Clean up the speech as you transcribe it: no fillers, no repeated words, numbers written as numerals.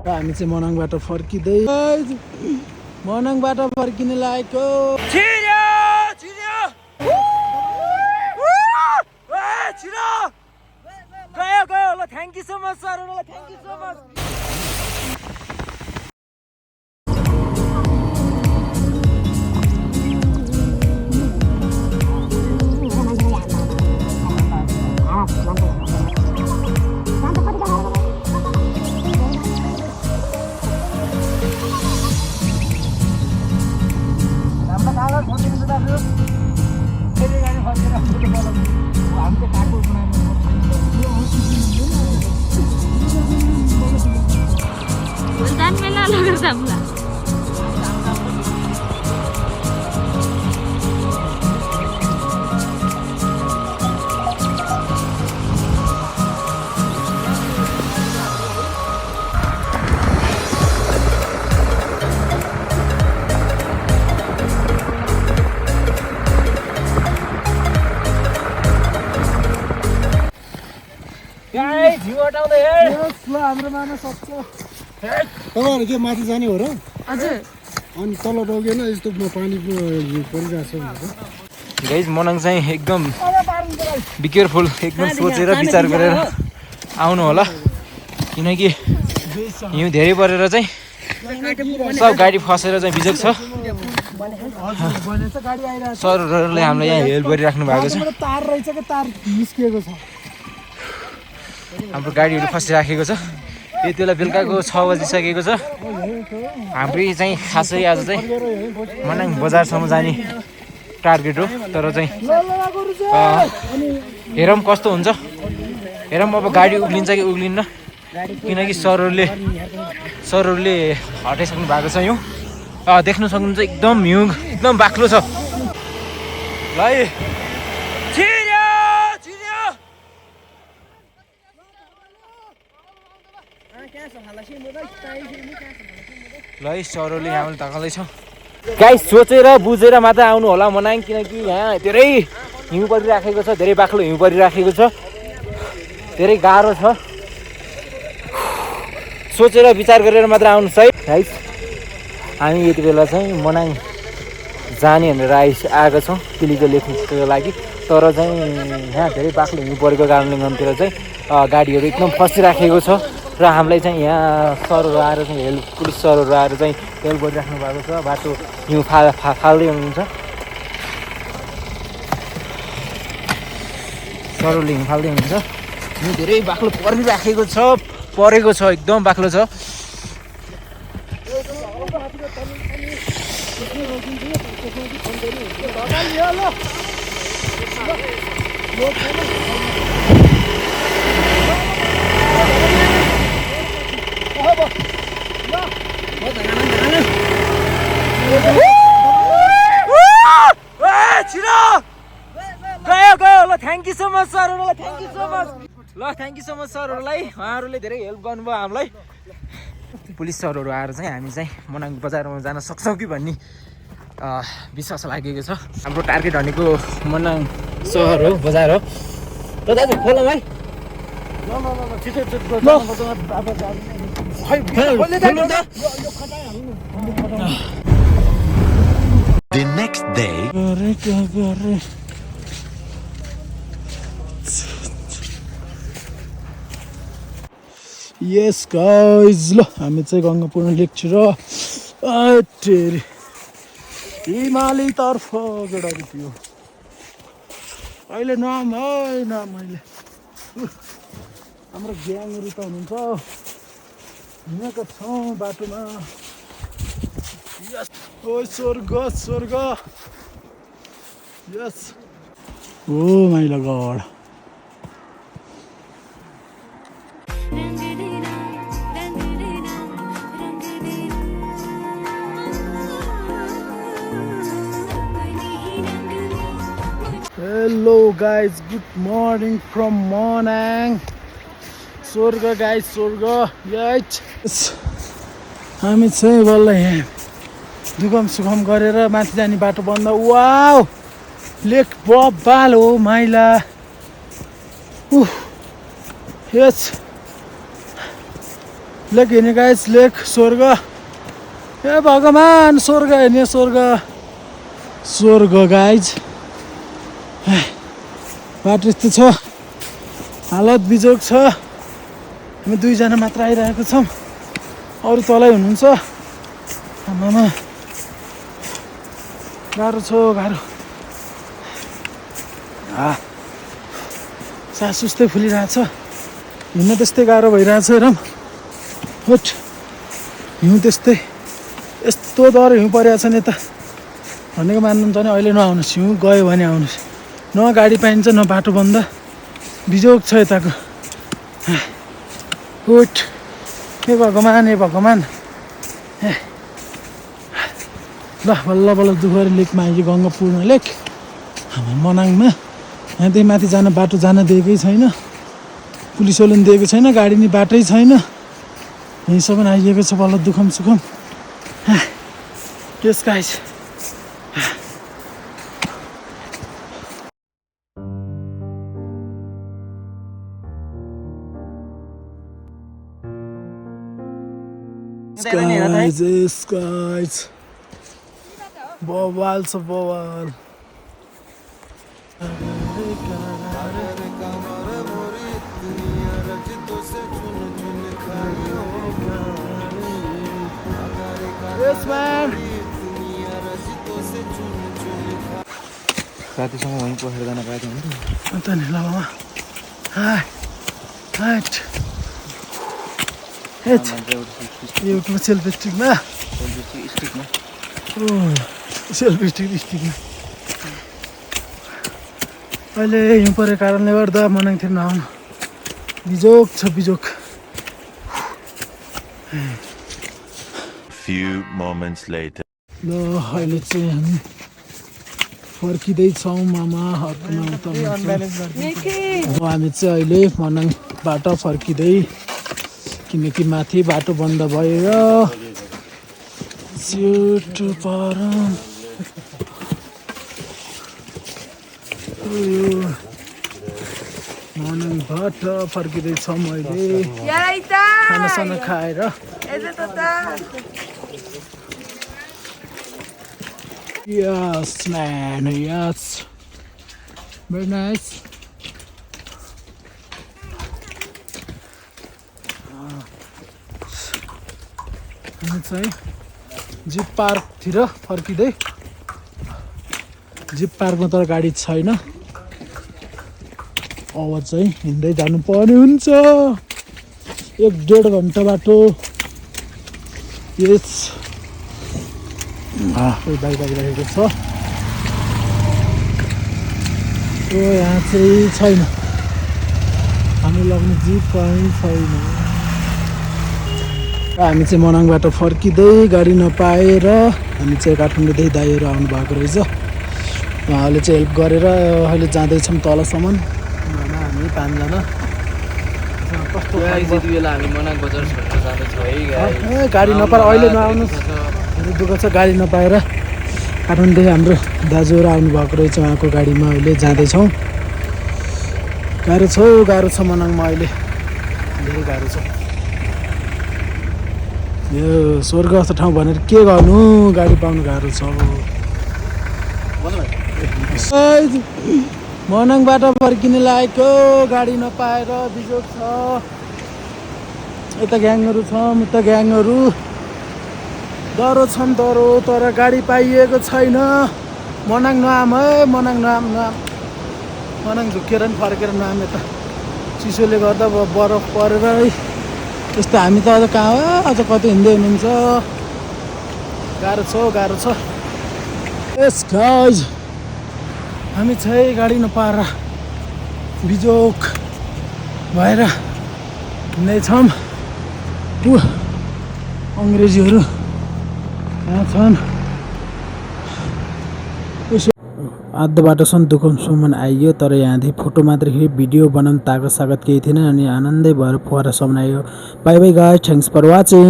हामी चाहिँ मनाङबाट फर्किँदै मनाङबाट फर्किन लागेको गयो ल thank you so much sir thank you so much तपाईँहरू के माथि जाने हो र हजुर अनि तल रोगेन यस्तो पानी परिरहेछ गाइज मनाङ चाहिँ एकदम बी केयरफुल एकदम सोचेर विचार गरेर आउनु होला किनकि हिउँ धेरै परेर चाहिँ सब गाडी फसेर चाहिँ बिजोग छ सरहरूले हामीलाई यहाँ हेल्प गरिराख्नु भएको छ तार रहेछ कि तार निस्किएको छ हाम्रो गाडीहरू फसिराखेको छ यति बेला बेलुकाको 6 बजिसकेको छ हाम्रो चाहिँ खासै आज चाहिँ मनाङ बजारसम्म जाने टार्गेट हो तर चाहिँ हेरौँ कस्तो हुन्छ हेरौँ अब गाडी उक्लिन्छ कि उक्लिन्न किनकि सरहरूले हटाइसक्नु भएको छ हिउँ देख्न सक्नुहुन्छ एकदम हिउँ एकदम बाक्लो छ ल ल सरहरूले यहाँबाट धकाउँदैछ गाइस सोचेर बुझेर मात्र आउनु होला मनाङ किनकि यहाँ धेरै हिउँ परिराखेको छ धेरै बाक्लो हिउँ परिराखेको छ धेरै गाह्रो छ सोचेर विचार गरेर मात्र आउनुहोस् है गाइस हामी यति बेला चाहिँ मनाङ जाने भनेर आएका छौँ पिलिको लेख्नुको लागि तर चाहिँ यहाँ धेरै बाक्लो हिउँ परेको कारणले गर्दाखेरि चाहिँ गाडीहरू एकदम फसिराखेको छ र हामीलाई चाहिँ यहाँ सरहरू आएर चाहिँ पुलिस सरहरू आएर चाहिँ हेल्प गरिराख्नु भएको छ बाटो हिउँ फाल्दै हुनुहुन्छ सरहरूले हिउँ फाल्दै हुनुहुन्छ हिउँ धेरै बाक्लो परेको छ एकदम बाक्लो छ गयो ल थ्याङ्क यू सो मच सरहरूलाई थ्याङ्क यू सो मच ल थ्याङ्क यू सो मच सरहरूलाई उहाँहरूले धेरै हेल्प गर्नुभयो हामीलाई पुलिस सरहरू आएर चाहिँ हामी चाहिँ मनाङ बजारमा जान सक्छौँ कि भन्ने विश्वास लागेको छ हाम्रो टार्गेट भनेको मनाङ सहर हो बजार हो ल दाजु खोलौँ है The next day. Yes guys, ल हामी चाहिँ गङ्गापूर्ण लेख्छु र हिमाली तर्फ गडारी थियो अहिले नाम है नाम अहिले हाम्रो ग्याङहरू त हुनुहुन्छ हिँडेको छौँ बाटोमा ओ स्वर्ग स्वर्ग यस ओ माइला God Hello guys, good morning from Monang. Sorga guys, sorga. Yes. हामी चाहिँ बल्ल यहाँ दुगम सुगम गरेर माथि जाने बाटो बन्द वाउ लेक बब्बाल हो माइला यस लेक हिँड्ने गाइस लेक स्वर्ग ए भगवान् स्वर्ग हेर्ने स्वर्ग गाइज बाटो यस्तो छ हालत बिजोग छ हामी दुईजना मात्र आइरहेको छौँ अरू तलै हुनुहुन्छ आमामा गाह्रो छ गाह्रो सास सुस्तै फुलिरहेछ हिँड्न त्यस्तै गाह्रो भइरहेछ र होट हिउँ त्यस्तै यस्तो डर हिउँ परिरहेछ नि त भनेको मान्नुहुन्छ भने अहिले नआउनुहोस् हिउँ गयो भने आउनुहोस् न गाडी पाइन्छ न बाटो बन्द बिजोग छ यताको होट हे भगवान् ल बल्ल बल्ल दुःख लेकमा आइयो गङ्गापुरमा लेक हाम्रो मनाङमा यहाँदेखि माथि जान बाटो जान दिएकै छैन पुलिसहरूले पनि दिएको छैन गाडी नि बाटै छैन यहीँसम्म आइएको छ बल्ल दुखम सुखम यस गाइस guys बवाल छ बवाल Yes, man. साथीसँग वहीँ पसेर जान पाएको थियो नि अन्त नि ल मामा हाय हाइट हेट युट्युब सेल्फी स्टिकमा सेल्फी स्टिकमा अहिले हिउँ परेको कारणले गर्दा मनाङतिर नआउनु बिजोग छ बिजोग Few moments later. ल अहिले चाहिँ हामी फर्किँदैछौँ मामा हामी चाहिँ अहिले मनाङबाट फर्किँदै किनकि माथि बाटो बन्द भएर मनाङबाट फर्किँदैछौँ अहिले खानासाना खाएर Yes, man, yes. Very nice. हामी चाहिँ जिप पार्कतिर फर्किँदै जिप पार्कमा तर गाडी छैन अब चाहिँ हिँड्दै जानुपर्ने हुन्छ 1-1.5 घन्टा बाटो यस कोही बाइक आइरहेको छ यहाँ चाहिँ छैन हामी लाग्ने जिप पनि छैन हामी चाहिँ मनाङबाट फर्किँदै गाडी नपाएर हामी चाहिँ काठमाडौँदेखि दाइहरू आउनु भएको रहेछ उहाँहरूले चाहिँ हेल्प गरेर अहिले जाँदैछौँ तलसम्म हामी 5 जना कस्तो बेला हामी मनाङ बजार छोडेर जाँदैछौँ है गाडी नपाएर अहिले नआउनुहोस् दुःख छ गाडी नपाएर काठमाडौँदेखि हाम्रो दाजुहरू आउनुभएको रहेछ उहाँको गाडीमा अहिले जाँदैछौँ गाह्रो छ मनाङमा अहिले धेरै गाह्रो छ यो स्वर्ग जस्तो ठाउँ भनेर के गर्नु गाडी पाउनु गाह्रो छ मनाङबाट फर्किने लागेको गाडी नपाएर बिजोग छ यता ग्याङहरू छौँ उता ग्याङहरू डरो छन् डरो तर गाडी पाइएको छैन मनाङ नआम है मनाङ मनाङ झुकेर नि फर्केर नआम यता चिसोले गर्दा बरफ परेर है त्यस्तो हामी त अझ कहाँ हो अझ कतै हिँड्दै हुनुहुन्छ गाह्रो छ यस गाइज हामी चाहिँ गाडी नपाएर बिजोग भएर हिँड्दैछौँ अङ्ग्रेजीहरू यहाँ छन् आधा बाटोसम्म दुखमसम्म आइयो तर यहाँदेखि फोटो मात्र खिच्यो भिडियो बनाउनु तागत सागत केही थिएन अनि आनन्दै भएर फोरा सम्म आयो bye bye guys thanks for watching